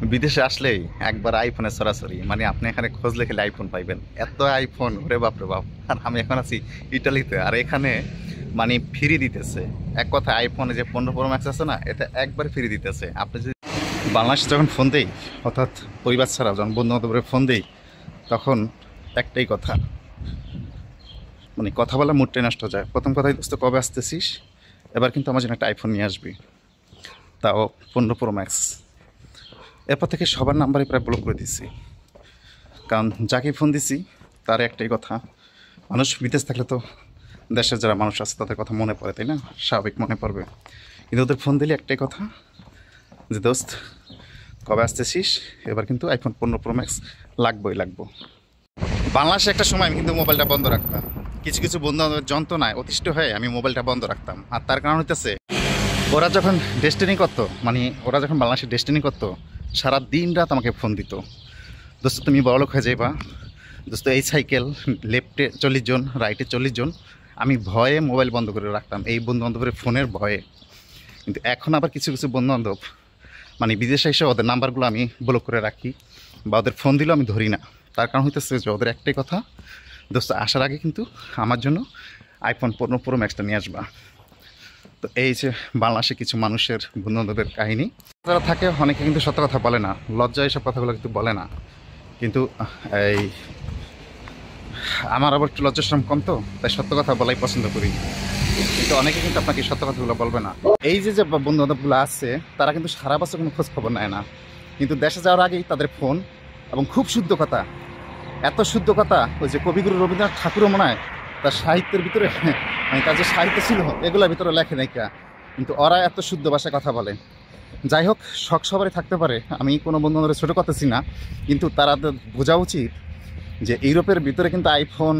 বিদেশে আসলেই একবার আইফোনের সরাসরি, মানে আপনি এখানে খোঁজ লিখলে আইফোন পাইবেন, এত আইফোন, ওরে বাপ রে বাপ। আর আমি এখন আছি ইটালিতে, আর এখানে মানে ফ্রি দিতেছে। এক কথা, আইফোনে যে 15 Pro Max আছে না, এটা একবার ফ্রি দিতেছে। আপনি যদি বাংলাদেশে যখন ফোন দেই, অর্থাৎ পরিবার ছাড়া যখন বন্ধু বান্ধবের ফোন দেই, তখন একটাই কথা, মানে কথা বলার মুডটাই নষ্ট হয়ে যায়। প্রথম কথাই, দোস্ত কবে আসতেছিস, এবার কিন্তু আমার জন্য একটা আইফোন নিয়ে আসবি, তাও 15 Pro Max। এরপর থেকে সবার নাম্বারই প্রায় ব্লক করে দিচ্ছি, কারণ যাকে ফোন দিছি তার একটাই কথা, মানুষ বিদেশ থাকলে তো দেশের যারা মানুষ আছে তাদের কথা মনে পড়ে, তাই না? স্বাভাবিক মনে পড়বে, কিন্তু ওদের ফোন দিলে একটাই কথা, যে দোস্ত কবে আসতেছিস, এবার কিন্তু আইফোন 15 Pro Max লাগবোই লাগবো। বাংলাদেশে একটা সময় আমি কিন্তু মোবাইলটা বন্ধ রাখতাম, কিছু কিছু বন্ধু বান্ধবের যন্ত্রণায় অতিষ্ঠ হয়ে আমি মোবাইলটা বন্ধ রাখতাম। আর তার কারণ হইতেছে, ওরা যখন ডেস্টিনি করতো, মানে ওরা যখন বাংলাদেশে ডেস্টিনি করতো, সারা দিন রাত আমাকে ফোন দিত, দোস্ত তুমি বড়লোক হয়ে যাইবা, দোস্ত এই সাইকেল, লেফটে 40 জন, রাইটে 40 জন। আমি ভয়ে মোবাইল বন্ধ করে রাখতাম, এই বন্ধু বান্ধবের ফোনের ভয়ে। কিন্তু এখন আবার কিছু কিছু বন্ধু বান্ধব মানে বিদেশে এসে ওদের নাম্বারগুলো আমি ব্লক করে রাখি, বা ওদের ফোন দিলেও আমি ধরি না। তার কারণ হইতেছে যে ওদের একটাই কথা, দোস্ত আসার আগে কিন্তু আমার জন্য আইফোন 15 Pro Max নিয়ে আসবা। তো এই যে বাংলাদেশে কিছু মানুষের বন্ধুবান্ধবের কাহিনী, যারা থাকে অনেকে কিন্তু সত্য কথা বলে না, লজ্জা এইসব কথাগুলো কিন্তু বলে না। কিন্তু এই আমার আবার একটু লজ্জাশরম কম, তো তাই সত্য কথা বলাই পছন্দ করি। কিন্তু অনেকে কিন্তু আপনাকে সত্য কথাগুলো বলবে না। এই যে যে বন্ধু বান্ধবগুলো আছে, তারা কিন্তু সারা বছর কোনো খোঁজ খবর নেয় না, কিন্তু দেশে যাওয়ার আগেই তাদের ফোন, এবং খুব শুদ্ধ কথা, এত শুদ্ধ কথা, ওই যে কবিগুরু রবীন্দ্রনাথ ঠাকুরও মনে হয় তার সাহিত্যের ভিতরে, মানে তার যে সাহিত্য ছিল এগুলোর ভিতরে লেখে নাইকা, কিন্তু ওরা এত শুদ্ধ ভাষায় কথা বলে। যাই হোক, শখ সবারই থাকতে পারে, আমি কোনো বন্ধু বান্ধবের ছোটো করতেছি না, কিন্তু তারা বোঝা উচিত যে ইউরোপের ভিতরে কিন্তু আইফোন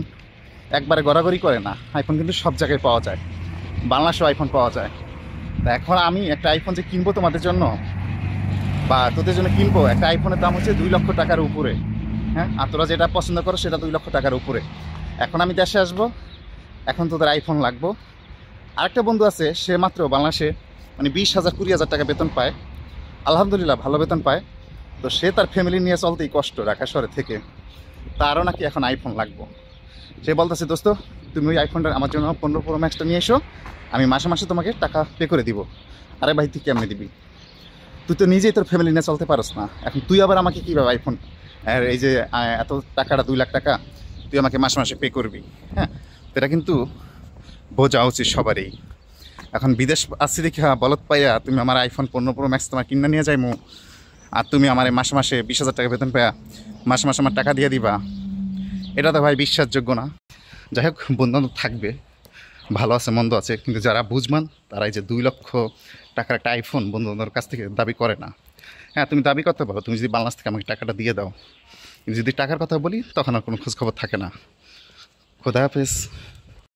একবারে গড়াগড়ি করে না, আইফোন কিন্তু সব জায়গায় পাওয়া যায়, বাংলাদেশেও আইফোন পাওয়া যায়। তা এখন আমি একটা আইফোন যে কিনবো তোমাদের জন্য বা তোদের জন্য কিনবো, একটা আইফোনের দাম হচ্ছে 2 লক্ষ টাকার উপরে। হ্যাঁ, আর তোরা যেটা পছন্দ করো সেটা 2 লক্ষ টাকার উপরে। এখন আমি দেশে আসবো, এখন তোদের আইফোন লাগবো। আরেকটা বন্ধু আছে, সে মাত্র বাংলাদেশে মানে 20,000 20,000 টাকা বেতন পায়, আলহামদুলিল্লাহ ভালো বেতন পায়। তো সে তার ফ্যামিলি নিয়ে চলতেই কষ্ট, ঢাকা শহরে থেকে, তারও নাকি এখন আইফোন লাগবো। সে বলতেছে, দোস্ত তুমি ওই আইফোনটা আমার জন্য 15 Pro Max নিয়ে এসো, আমি মাসে মাসে তোমাকে টাকা পে করে দিব। আরে ভাই, তুই কেমনে দিবি? তুই তো নিজেই তোর ফ্যামিলি নিয়ে চলতে পারস না, এখন তুই আবার আমাকে কীভাবে আইফোন, আর এই যে এত টাকাটা 2 লাখ টাকা তুই আমাকে মাসে মাসে পে করবি? হ্যাঁ, তো এটা কিন্তু বোঝা উচিত সবারই। এখন বিদেশ আসছি দেখি বলত পাইয়া তুমি আমার আইফোন 15 Pro Max তোমার কিনে নিয়ে যাইমু, আর তুমি আমার মাসে মাসে 20,000 টাকা বেতন পাইয়া মাসে মাসে আমার টাকা দিয়ে দিবা, এটা তো ভাই বিশ্বাসযোগ্য না। যাই হোক, বন্ধুবান্ধব থাকবে, ভালো আছে মন্দ আছে, কিন্তু যারা বুঝমান তারা এই যে 2 লক্ষ টাকার একটা আইফোন বন্ধুবান্ধবের কাছ থেকে দাবি করে না। হ্যাঁ, তুমি দাবি করতে পারো, তুমি যদি বাংলাদেশ থেকে আমাকে টাকাটা দিয়ে দাও, কিন্তু যদি টাকার কথা বলি তখন আর কোনো খোঁজখবর থাকে না। খোদা হাফেজ।